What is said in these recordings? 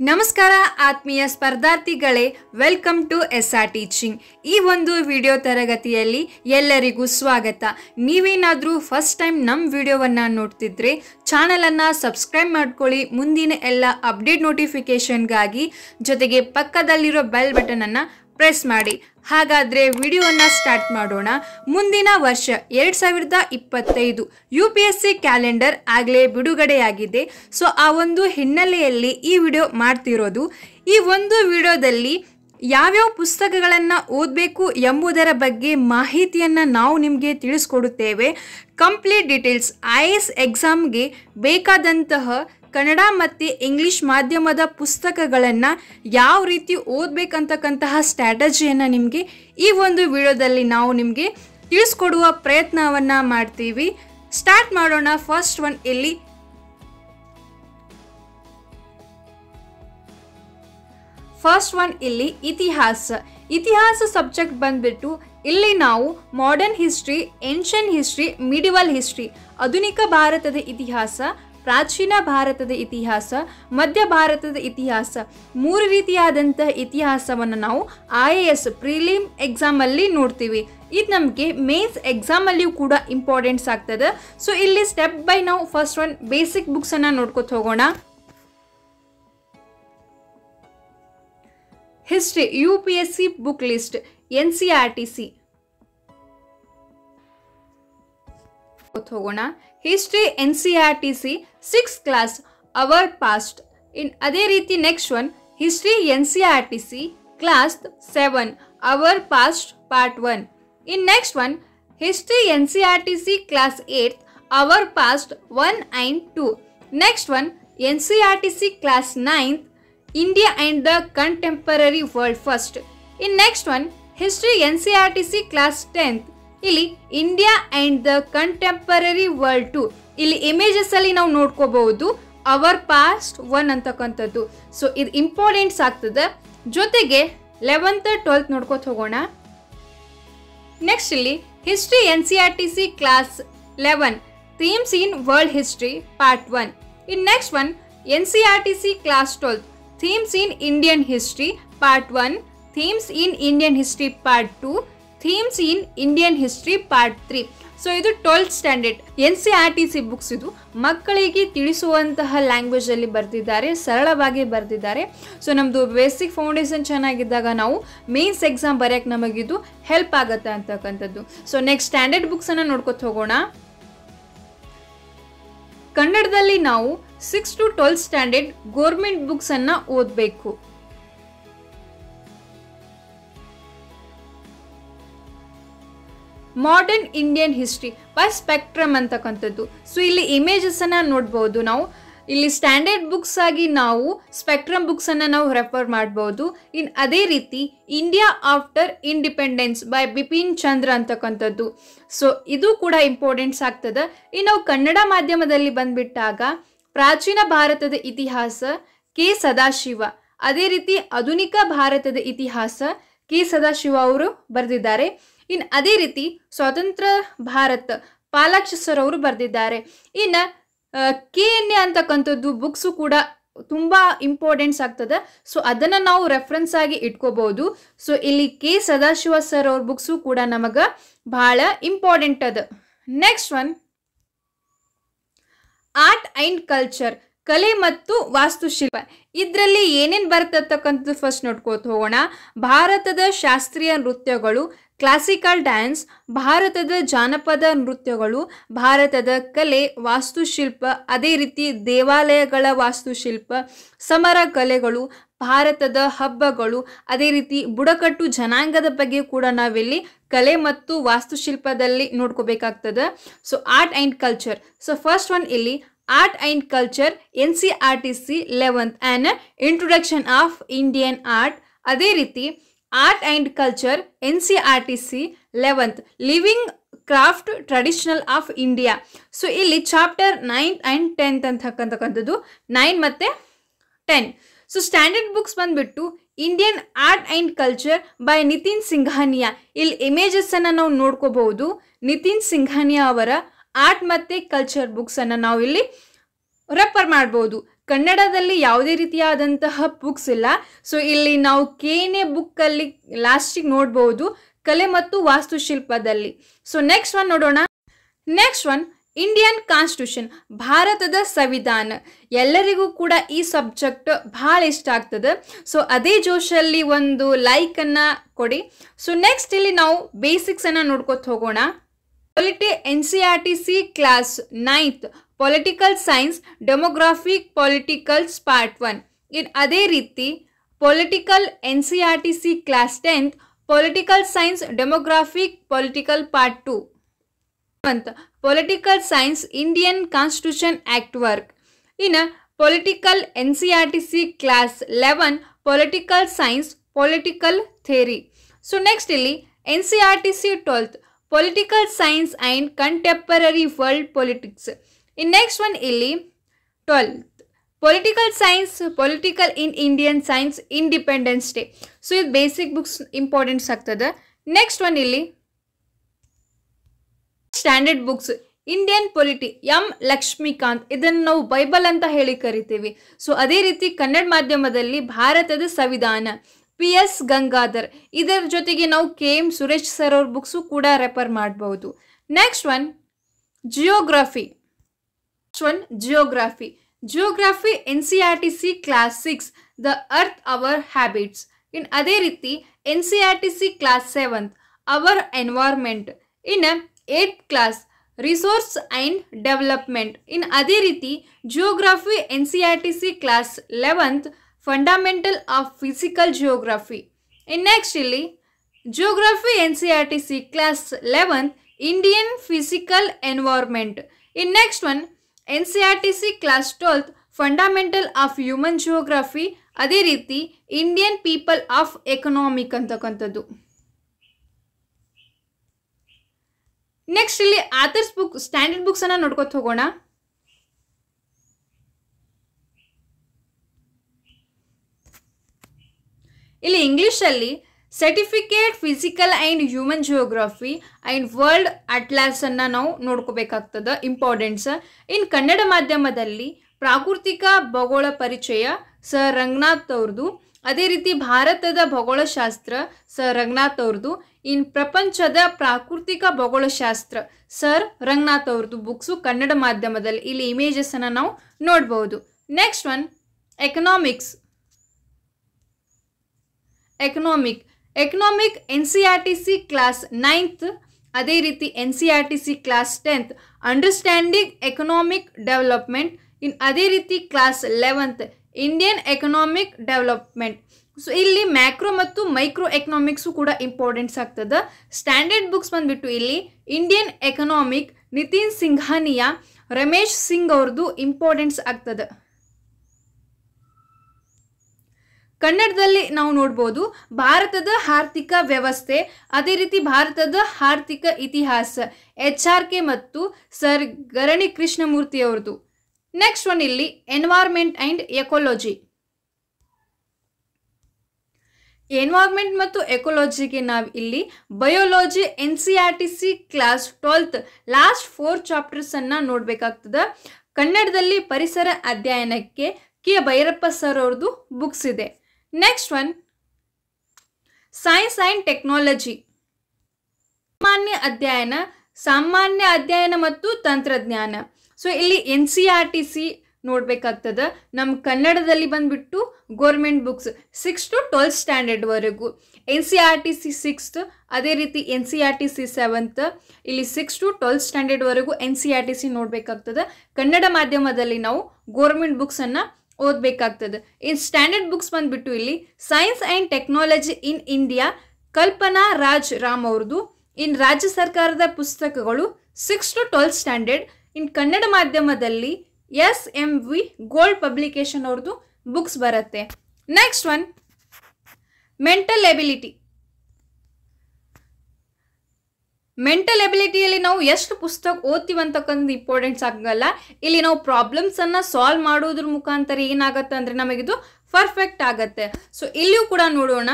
ನಮಸ್ಕಾರ ಆತ್ಮೀಯ ಸ್ಪರ್ಧಾರ್ಥಿಗಳೇ, welcome to SR teaching. ಈ ಒಂದು ವಿಡಿಯೋ ತರಗತಿಯಲ್ಲಿ ಎಲ್ಲರಿಗೂ ಸ್ವಾಗತ. ನೀವೇನಾದರೂ ಫಸ್ಟ್ ಟೈಮ್ ನಮ್ಮ ವಿಡಿಯೋವನ್ನು ನೋಡ್ತಿದ್ರೆ ಚಾನಲನ್ನು ಸಬ್ಸ್ಕ್ರೈಬ್ ಮಾಡ್ಕೊಳ್ಳಿ. ಮುಂದಿನ ಎಲ್ಲ ಅಪ್ಡೇಟ್ ನೋಟಿಫಿಕೇಷನ್ಗಾಗಿ ಜೊತೆಗೆ ಪಕ್ಕದಲ್ಲಿರೋ ಬೆಲ್ ಬಟನನ್ನು ಪ್ರೆಸ್ ಮಾಡಿ. ಹಾಗಾದರೆ ವಿಡಿಯೋನ ಸ್ಟಾರ್ಟ್ ಮಾಡೋಣ. ಮುಂದಿನ ವರ್ಷ 2025 UPSC ಕ್ಯಾಲೆಂಡರ್ ಆಗಲೇ ಬಿಡುಗಡೆಯಾಗಿದೆ. ಸೊ ಆ ಒಂದು ಹಿನ್ನೆಲೆಯಲ್ಲಿ ಈ ವಿಡಿಯೋ ಮಾಡ್ತಿರೋದು. ಈ ಒಂದು ವಿಡಿಯೋದಲ್ಲಿ ಯಾವ್ಯಾವ ಪುಸ್ತಕಗಳನ್ನು ಓದಬೇಕು ಎಂಬುದರ ಬಗ್ಗೆ ಮಾಹಿತಿಯನ್ನು ನಾವು ನಿಮಗೆ ತಿಳಿಸ್ಕೊಡುತ್ತೇವೆ. ಕಂಪ್ಲೀಟ್ ಡೀಟೇಲ್ಸ್, IAS ಎಕ್ಸಾಮ್ಗೆ ಬೇಕಾದಂತಹ ಕನ್ನಡ ಮತ್ತು ಇಂಗ್ಲೀಷ್ ಮಾಧ್ಯಮದ ಪುಸ್ತಕಗಳನ್ನು ಯಾವ ರೀತಿ ಓದಬೇಕಂತಕ್ಕಂತಹ ಸ್ಟ್ರಾಟಜಿಯನ್ನು ನಿಮಗೆ ಈ ಒಂದು ವಿಡಿಯೋದಲ್ಲಿ ನಾವು ನಿಮಗೆ ತಿಳಿಸ್ಕೊಡುವ ಪ್ರಯತ್ನವನ್ನು ಮಾಡ್ತೀವಿ. ಸ್ಟಾರ್ಟ್ ಮಾಡೋಣ. ಫಸ್ಟ್ ಒನ್ ಇಲ್ಲಿ ಇತಿಹಾಸ ಸಬ್ಜೆಕ್ಟ್ ಬಂದ್ಬಿಟ್ಟು ಇಲ್ಲಿ ನಾವು modern history, ancient history, medieval history, ಆಧುನಿಕ ಭಾರತದ ಇತಿಹಾಸ, ಪ್ರಾಚೀನ ಭಾರತದ ಇತಿಹಾಸ, ಮಧ್ಯ ಭಾರತದ ಇತಿಹಾಸ, ಮೂರು ರೀತಿಯಾದಂತಹ ಇತಿಹಾಸವನ್ನು ನಾವು IAS ಪ್ರಿಲಿಮ್ ಎಕ್ಸಾಮಲ್ಲಿ ನೋಡ್ತೀವಿ. ಇದು ನಮಗೆ ಮೇನ್ಸ್ ಎಕ್ಸಾಮಲ್ಲಿಯೂ ಕೂಡ ಇಂಪಾರ್ಟೆನ್ಸ್ ಆಗ್ತದೆ. ಸೊ ಇಲ್ಲಿ ಸ್ಟೆಪ್ ಬೈ ನಾವು ಫಸ್ಟ್ ಒನ್ ಬೇಸಿಕ್ ಬುಕ್ಸನ್ನು ನೋಡ್ಕೊತ ಹೋಗೋಣ. History UPSC book list NCERTC ಹೋಗೋಣ. History NCERTC 6th class our past. In ಅದೇ ರೀತಿ next one history NCERTC class 7 our past part 1. In next one history NCERTC class 8 our past 1 and 2. Next one NCERTC class 9th India and the contemporary world first. In next one history NCERTC class 10th ಇಲ್ಲಿ India and the contemporary world 2. ಇಲ್ಲಿ images ಅಲ್ಲಿ ನಾವು ನೋಡ್ಕೋಬಹುದು hour past 1 ಅಂತಕ್ಕಂಥದ್ದು. So ಇದು importance ಆಗ್ತದೆ. ಜೊತೆಗೆ 11th 12th ನೋಡ್ಕೋತ ಹೋಗೋಣ. ನೆಕ್ಸ್ಟ್ ಇಲ್ಲಿ history NCERTC class 11 themes in world history part 1. In next one NCERTC class 12 themes in Indian history part 1, themes in Indian history part 2, themes in Indian history part 3. So ಇದು 12th standard NCERTC books. ಇದು ಮಕ್ಕಳಿಗೆ ತಿಳಿಸುವಂತಹ ಲ್ಯಾಂಗ್ವೇಜಲ್ಲಿ ಬರೆದಿದ್ದಾರೆ, ಸರಳವಾಗಿ ಬರೆದಿದ್ದಾರೆ. So ನಮ್ಮದು basic foundation ಚೆನ್ನಾಗಿದ್ದಾಗ ನಾವು mains exam ಬರೆಯೋಕ್ಕೆ ನಮಗಿದು help ಆಗುತ್ತೆ ಅಂತಕ್ಕಂಥದ್ದು. ಸೊ ನೆಕ್ಸ್ಟ್ ಸ್ಟ್ಯಾಂಡರ್ಡ್ ಬುಕ್ಸನ್ನು ನೋಡ್ಕೊತ ಹೋಗೋಣ. ಕನ್ನಡದಲ್ಲಿ ನಾವು 6th to 12th standard government ಬುಕ್ಸನ್ನು ಓದಬೇಕು. Modern Indian history by spectrum ಅಂತಕ್ಕಂಥದ್ದು. ಸೊ ಇಲ್ಲಿ ಇಮೇಜಸನ್ನು ನೋಡ್ಬೋದು ನಾವು. ಇಲ್ಲಿ ಸ್ಟ್ಯಾಂಡರ್ಡ್ ಬುಕ್ಸ್ ಆಗಿ ನಾವು ಸ್ಪೆಕ್ಟ್ರಮ್ ಬುಕ್ಸನ್ನು ನಾವು ರೆಫರ್ ಮಾಡ್ಬೋದು. ಇನ್ ಅದೇ ರೀತಿ India after independence by Bipin Chandra ಅಂತಕ್ಕಂಥದ್ದು. ಸೊ ಇದು ಕೂಡ ಇಂಪಾರ್ಟೆನ್ಸ್ ಆಗ್ತದೆ. ಇನ್ನು ನಾವು ಕನ್ನಡ ಮಾಧ್ಯಮದಲ್ಲಿ ಬಂದ್ಬಿಟ್ಟಾಗ ಪ್ರಾಚೀನ ಭಾರತದ ಇತಿಹಾಸ ಕೆ ಸದಾಶಿವ, ಅದೇ ರೀತಿ ಆಧುನಿಕ ಭಾರತದ ಇತಿಹಾಸ ಕೆ ಸದಾಶಿವ ಅವರು ಬರೆದಿದ್ದಾರೆ. ಇನ್ನು ಅದೇ ರೀತಿ ಸ್ವತಂತ್ರ ಭಾರತ ಪಾಲಾಕ್ಷ ಸರ್ ಅವರು ಬರೆದಿದ್ದಾರೆ. ಇನ್ನು KNA ಅಂತಕ್ಕಂಥದ್ದು ಬುಕ್ಸು ಕೂಡ ತುಂಬ ಇಂಪಾರ್ಟೆನ್ಸ್ ಆಗ್ತದೆ. ಸೊ ಅದನ್ನು ನಾವು ರೆಫರೆನ್ಸ್ ಆಗಿ ಇಟ್ಕೋಬಹುದು. ಸೊ ಇಲ್ಲಿ ಕೆ ಸದಾಶಿವ ಸರ್ ಅವ್ರ ಬುಕ್ಸು ಕೂಡ ನಮಗೆ ಭಾಳ ಇಂಪಾರ್ಟೆಂಟ್ ಅದ. Next one art and culture, ಕಲೆ ಮತ್ತು ವಾಸ್ತುಶಿಲ್ಪ. ಇದರಲ್ಲಿ ಏನೇನು ಬರ್ತಕ್ಕಂಥದ್ದು ಫಸ್ಟ್ ನೋಡ್ಕೋತ ಹೋಗೋಣ. ಭಾರತದ ಶಾಸ್ತ್ರೀಯ ನೃತ್ಯಗಳು, ಕ್ಲಾಸಿಕಲ್ ಡ್ಯಾನ್ಸ್, ಭಾರತದ ಜಾನಪದ ನೃತ್ಯಗಳು, ಭಾರತದ ಕಲೆ, ವಾಸ್ತುಶಿಲ್ಪ, ಅದೇ ರೀತಿ ದೇವಾಲಯಗಳ ವಾಸ್ತುಶಿಲ್ಪ, ಸಮರ ಕಲೆಗಳು, ಭಾರತದ ಹಬ್ಬಗಳು, ಅದೇ ರೀತಿ ಬುಡಕಟ್ಟು ಜನಾಂಗದ ಬಗ್ಗೆ ಕೂಡ ನಾವಿಲ್ಲಿ ಕಲೆ ಮತ್ತು ವಾಸ್ತುಶಿಲ್ಪದಲ್ಲಿ ನೋಡ್ಕೋಬೇಕಾಗ್ತದೆ. So art and culture. So first one ಇಲ್ಲಿ art and culture NCERTC 11th and introduction of Indian art. ಅದೇ ರೀತಿ art and culture NCERTC 11th living craft traditional of India. So ಇಲ್ಲಿ ಚಾಪ್ಟರ್ 9 and 10 ಅಂತಕ್ಕಂಥದ್ದು 9 ಮತ್ತು 10. ಸೊ ಸ್ಟ್ಯಾಂಡರ್ಡ್ ಬುಕ್ಸ್ ಬಂದ್ಬಿಟ್ಟು Indian art and culture by Nitin Singhania. ಇಲ್ಲಿ ಇಮೇಜಸ್ಸನ್ನು ನಾವು ನೋಡ್ಕೋಬಹುದು. ನಿತಿನ್ ಸಿಂಘಾನಿಯಾ ಅವರ ಆರ್ಟ್ ಮತ್ತು ಕಲ್ಚರ್ ಬುಕ್ಸನ್ನು ನಾವು ಇಲ್ಲಿ ರೆಫರ್ ಮಾಡ್ಬೋದು. ಕನ್ನಡದಲ್ಲಿ ಯಾವುದೇ ರೀತಿಯಾದಂತಹ ಬುಕ್ಸ್ ಇಲ್ಲ. ಸೊ ಇಲ್ಲಿ ನಾವು ಕೆನೆ ಬುಕ್ಕಲ್ಲಿ ಲಾಸ್ಟಿಗೆ ನೋಡ್ಬೋದು, ಕಲೆ ಮತ್ತು ವಾಸ್ತುಶಿಲ್ಪದಲ್ಲಿ. ಸೊ ನೆಕ್ಸ್ಟ್ ಒನ್ ನೋಡೋಣ. ನೆಕ್ಸ್ಟ್ ಒನ್ ಇಂಡಿಯನ್ ಕಾನ್ಸ್ಟಿಟ್ಯೂಷನ್, ಭಾರತದ ಸಂವಿಧಾನ. ಎಲ್ಲರಿಗೂ ಕೂಡ ಈ ಸಬ್ಜೆಕ್ಟ್ ಭಾಳ ಇಷ್ಟ ಆಗ್ತದೆ. ಸೊ ಅದೇ ಜೋಶಲ್ಲಿ ಒಂದು ಲೈಕನ್ನು ಕೊಡಿ. ಸೊ ನೆಕ್ಸ್ಟ್ ಇಲ್ಲಿ ನಾವು ಬೇಸಿಕ್ಸನ್ನು ನೋಡ್ಕೊತ ಹೋಗೋಣ. NCERT class 9th political science demographic politicals part 1. ಇನ್ ಅದೇ ರೀತಿ political NCERT class 10th political science demographic political part 2. Political Science Indian Constitution Act work. In a Political NCERT class 11 Political Science Political Theory. So next illi NCERT 12th Political Science and Contemporary World Politics. In next one illi 12th Political Science Political in Indian Science Independence Day. So ಇದು basic books importance ಆಗ್ತದೆ. Next one illi standard books Indian polity M Laxmikanth, ಇದನ್ನು ನಾವು Bible ಅಂತ ಹೇಳಿ ಕರಿತೀವಿ. So ಅದೇ ರೀತಿ ಕನ್ನಡ ಮಾಧ್ಯಮದಲ್ಲಿ ಭಾರತದ ಸಂವಿಧಾನ PS ಗಂಗಾಧರ್, ಇದರ ಜೊತೆಗೆ ನಾವು KM ಸುರೇಶ್ ಸರ್ ಅವ್ರ ಬುಕ್ಸು ಕೂಡ ರೆಫರ್ ಮಾಡಬಹುದು. Next one geography. Geography NCERT class 6 the earth our habits. In ಅದೇ ರೀತಿ NCERT class 7th our environment. In 8th class resource and development. In ಅದೇ ರೀತಿ ಜಿಯೋಗ್ರಫಿ NCERT class 11th fundamental of physical geography. In next ಇಲ್ಲಿ geography NCERT class 11th Indian physical environment. In next one NCERT class 12th fundamental of human geography. ಅದೇ ರೀತಿ Indian people of economic ಅಂತಕ್ಕಂಥದ್ದು. Next ಇಲ್ಲಿ author's book standard books ಅನ್ನ ನೋಡ್ಕೊತ ಹೋಗೋಣ. ಇಲ್ಲಿ English ಅಲ್ಲಿ certificate physical and human geography and world atlas ಅನ್ನ ನಾವು ನೋಡ್ಕೋಬೇಕಾಗ್ತದ ಇಂಪಾರ್ಟೆನ್ಸ್. ಇನ್ ಕನ್ನಡ ಮಾಧ್ಯಮದಲ್ಲಿ ಪ್ರಾಕೃತಿಕ ಭೂಗೋಳ ಪರಿಚಯ ಸರ್ ರಂಗನಾಥ್ ಅವ್ರದ್ದು. ಅದೇ ರೀತಿ ಭಾರತದ ಭೂಗೋಳಶಾಸ್ತ್ರ ಸರ್ ರಂಗನಾಥ್ ಅವ್ರದ್ದು. ಇನ್ ಪ್ರಪಂಚದ ಪ್ರಾಕೃತಿಕ ಭೂಗೋಳಶಾಸ್ತ್ರ ಸರ್ ರಂಗನಾಥ್ ಅವ್ರದ್ದು ಬುಕ್ಸು ಕನ್ನಡ ಮಾಧ್ಯಮದಲ್ಲಿ. ಇಲ್ಲಿ ಇಮೇಜಸ್ ಅನ್ನ ನಾವು ನೋಡಬಹುದು. Next one economic NCERT class 9th. ಅದೇ ರೀತಿ NCERT class 10th understanding economic development. In ಅದೇ ರೀತಿ class 11th Indian economic development. So ಇಲ್ಲಿ ಮ್ಯಾಕ್ರೋ ಮತ್ತು ಮೈಕ್ರೋ ಎಕನಾಮಿಕ್ಸು ಕೂಡ ಇಂಪಾರ್ಟೆನ್ಸ್ ಆಗ್ತದೆ. ಸ್ಟ್ಯಾಂಡರ್ಡ್ ಬುಕ್ಸ್ ಬಂದ್ಬಿಟ್ಟು ಇಲ್ಲಿ ಇಂಡಿಯನ್ ಎಕನಾಮಿಕ್ ನಿತಿನ್ ಸಿಂಘಾನಿಯಾ ರಮೇಶ್ ಸಿಂಗ್ ಅವ್ರದ್ದು ಇಂಪಾರ್ಟೆನ್ಸ್ ಆಗ್ತದೆ. ಕನ್ನಡದಲ್ಲಿ ನಾವು ನೋಡ್ಬೋದು ಭಾರತದ ಆರ್ಥಿಕ ವ್ಯವಸ್ಥೆ, ಅದೇ ರೀತಿ ಭಾರತದ ಆರ್ಥಿಕ ಇತಿಹಾಸ HRK ಮತ್ತು ಸರ್ ಗರಣಿ ಕೃಷ್ಣಮೂರ್ತಿ ಅವ್ರದ್ದು. ನೆಕ್ಸ್ಟ್ ಒನ್ ಇಲ್ಲಿ ಎನ್ವೈರ್ಮೆಂಟ್ ಅಂಡ್ ಎಕೋಲಜಿ. ಎನ್ವೈರ್ಮೆಂಟ್ ಮತ್ತು ಎಕೋಲಜಿಗೆ ನಾವು ಇಲ್ಲಿ biology NCERT class 12th last 4 chapters ಅನ್ನ ನೋಡ್ಬೇಕಾಗ್ತದೆ. ಕನ್ನಡದಲ್ಲಿ ಪರಿಸರ ಅಧ್ಯಯನಕ್ಕೆ ಕೆ ಭೈರಪ್ಪ ಸರ್ ಅವ್ರದ್ದು ಬುಕ್ಸ್ ಇದೆ. Next one science and technology. ಸಾಮಾನ್ಯ ಅಧ್ಯಯನ ಮತ್ತು ತಂತ್ರಜ್ಞಾನ. ಸೊ ಇಲ್ಲಿ NCERT ನೋಡ್ಬೇಕಾಗ್ತದೆ. ನಮ್ಮ ಕನ್ನಡದಲ್ಲಿ ಬಂದ್ಬಿಟ್ಟು government books 6 to 12th standard ವರೆಗೂ. NCERT 6th, ಅದೇ ರೀತಿ NCERT 7th. ಇಲ್ಲಿ 6 to 12th ಸ್ಟ್ಯಾಂಡರ್ಡ್ ವರೆಗೂ NCERT ನೋಡ್ಬೇಕಾಗ್ತದೆ. ಕನ್ನಡ ಮಾಧ್ಯಮದಲ್ಲಿ ನಾವು ಗೋರ್ಮೆಂಟ್ ಬುಕ್ಸ್ ಅನ್ನ ಓದಬೇಕಾಗ್ತದೆ. ಇನ್ ಸ್ಟ್ಯಾಂಡರ್ಡ್ ಬುಕ್ಸ್ ಬಂದ್ಬಿಟ್ಟು ಇಲ್ಲಿ science and technology in India Kalpana Rajaram ಅವ್ರದ್ದು. ಇನ್ ರಾಜ್ಯ ಸರ್ಕಾರದ ಪುಸ್ತಕಗಳು 6 to 12th ಸ್ಟ್ಯಾಂಡರ್ಡ್. ಇನ್ ಕನ್ನಡ ಮಾಧ್ಯಮದಲ್ಲಿ SMV ಗೋಲ್ಡ್ ಪಬ್ಲಿಕೇಶನ್ ಅವ್ರದ್ದು ಬುಕ್ಸ್ ಬರುತ್ತೆ. Next one mental ability. Mental ಎಬಿಲಿಟಿಯಲ್ಲಿ ನಾವು ಎಷ್ಟು ಪುಸ್ತಕ ಓದ್ತೀವಿ ಅಂತಕ್ಕಂಥ ಇಂಪಾರ್ಟೆನ್ಸ್ ಆಗಲ್ಲ. ಇಲ್ಲಿ ನಾವು ಪ್ರಾಬ್ಲಮ್ಸ್ ಅನ್ನ ಸಾಲ್ವ್ ಮಾಡೋದ್ರ ಮುಖಾಂತರ ಏನಾಗತ್ತೆ ಅಂದ್ರೆ ನಮಗಿದು ಪರ್ಫೆಕ್ಟ್ ಆಗತ್ತೆ. ಸೊ ಇಲ್ಲಿಯೂ ಕೂಡ ನೋಡೋಣ.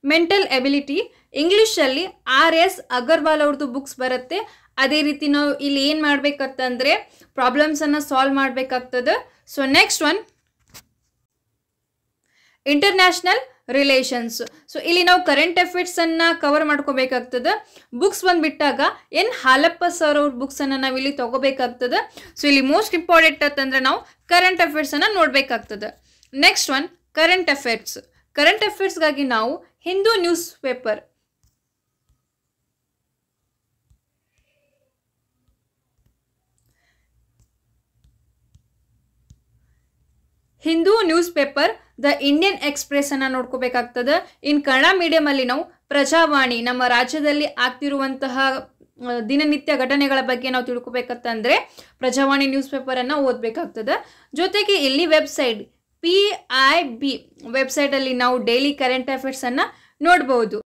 ಮೆಂಟಲ್ ಎಬಿಲಿಟಿ ಇಂಗ್ಲಿಷಲ್ಲಿ RS ಅಗರ್ವಾಲ್ ಅವ್ರದ್ದು ಬುಕ್ಸ್ ಬರುತ್ತೆ. ಅದೇ ರೀತಿ ನಾವು ಇಲ್ಲಿ ಏನು ಮಾಡಬೇಕಂತಂದರೆ ಪ್ರಾಬ್ಲಮ್ಸನ್ನು ಸಾಲ್ವ್ ಮಾಡಬೇಕಾಗ್ತದೆ. So next one international relations. So ಇಲ್ಲಿ ನಾವು ಕರೆಂಟ್ ಅಫೇರ್ಸನ್ನು ಕವರ್ ಮಾಡ್ಕೋಬೇಕಾಗ್ತದೆ. ಬುಕ್ಸ್ ಬಂದುಬಿಟ್ಟಾಗ ಎನ್ ಹಾಲಪ್ಪ ಸರ್ ಅವ್ರ ಬುಕ್ಸನ್ನು ನಾವು ಇಲ್ಲಿ ತೊಗೋಬೇಕಾಗ್ತದೆ. ಸೊ ಇಲ್ಲಿ ಮೋಸ್ಟ್ ಇಂಪಾರ್ಟೆಂಟ್ ಅಂತಂದರೆ ನಾವು ಕರೆಂಟ್ ಅಫೇರ್ಸನ್ನು ನೋಡಬೇಕಾಗ್ತದೆ. Next one current affairs. Current ಅಫೇರ್ಸ್ಗಾಗಿ ನಾವು Hindu news paper, Hindu news paper, the Indian ಎಕ್ಸ್ಪ್ರೆಸ್ಸನ್ನು ನೋಡ್ಕೋಬೇಕಾಗ್ತದೆ. ಇನ್ ಕನ್ನಡ ಮೀಡಿಯಮಲ್ಲಿ ನಾವು ಪ್ರಜಾವಾಣಿ, ನಮ್ಮ ರಾಜ್ಯದಲ್ಲಿ ಆಗ್ತಿರುವಂತಹ ದಿನನಿತ್ಯ ಘಟನೆಗಳ ಬಗ್ಗೆ ನಾವು ತಿಳ್ಕೊಬೇಕಂತಂದರೆ ಪ್ರಜಾವಾಣಿ ನ್ಯೂಸ್ ಪೇಪರನ್ನು ಓದಬೇಕಾಗ್ತದೆ. ಜೊತೆಗೆ ಇಲ್ಲಿ ವೆಬ್ಸೈಟ್ PIB ವೆಬ್ಸೈಟಲ್ಲಿ ನಾವು ಡೈಲಿ ಕರೆಂಟ್ ಅಫೇರ್ಸನ್ನು ನೋಡ್ಬೋದು.